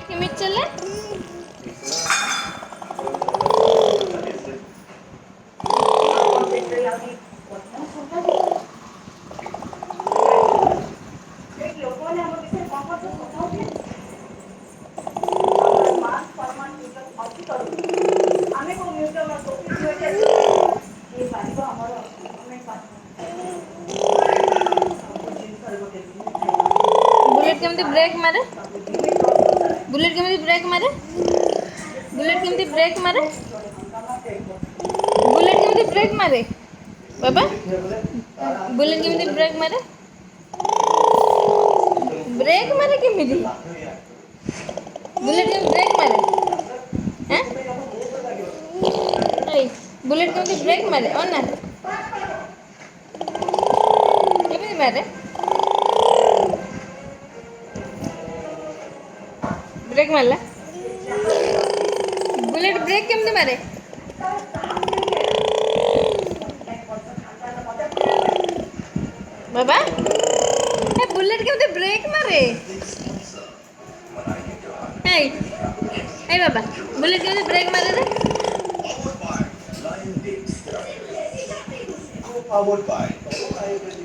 কেমিত চলে बुलेट केमती ब्रेक मारे बुलेट केमती ब्रेक मारे बुलेट केमती ब्रेक मारे बुलेट केमती ब्रेक मारे बाबा बुलेट केमती ब्रेक मारे ब्रेक मारे केमिति बुलेट केमती ब्रेक मारे हैं ए बुलेट केमती ब्रेक मारे ओना केमिति मारे ब्रेक मारला बुलेट ब्रेक केमती मारे बाबा ए बुलेट केमती ब्रेक मारे ए ए बाबा बुलेट केमती ब्रेक मारे रे powered by